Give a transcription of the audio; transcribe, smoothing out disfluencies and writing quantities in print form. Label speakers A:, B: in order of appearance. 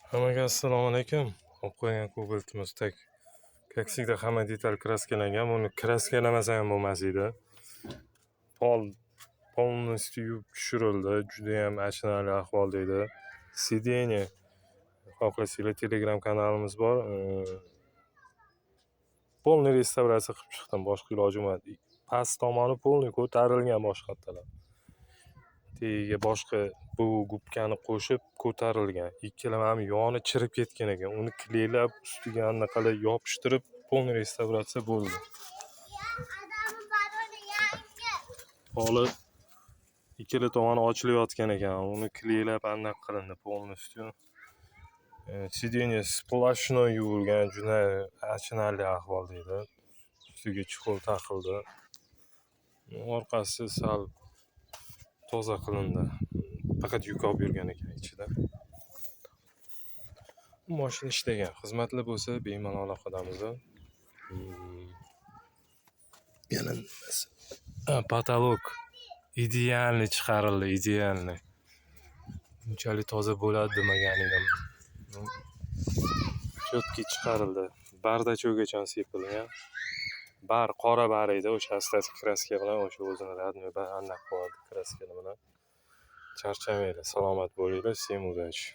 A: Hammaga assalomu alaykum. Olib qo'ygan ko'biltimiz tak. Как всегда hamma detal kraskalangan. Buni kraskalamasa ham bo'lmas edi. Polностью yuvib tushirildi. Juda ham achinarli ahvolda edi. Sideniya xohlasanglar Telegram kanalimiz bor. Polniy restavratsiya qilib chiqdim. Boshqa iloji bo'lmadi. Past tomoni polniy ko'tarilgan boshqa qatlar. Tagiga boshqa bu gubkani qo'shib ko'tarilgan. Ikkala ham yoni chirib ketgan ekan. Uni kleylab ustiga anaqalar yopishtirib polniy restavratsiya bo'ldi. Holi ikkala tomoni ochilayotgan ekan. Uni kleylab anaqa qilindi polностью. Sideniya splashnoy yuvilgan, juda achinarli ahvolda edi. Ustiga chuqur taqildi. Orqasi sal toza qilindi. Faqat yuk olib yurgan ekan ichida. Mashina ishlagan. Xizmatlar bo'lsa bemalol aloqadamiz. Yana patolog idealniy chiqarildi, idealniy. Bunchalik toza bo'ladi demagan edim. Chotki chiqarildi. Bardachog'gacha sepilgan. Qora bar edi, o'sha astas kraska bilan o'sha o'zini radniy bar aniq qo'yadi kraska bilan. Charchamanglar, salomat bo'linglar, всем удачи.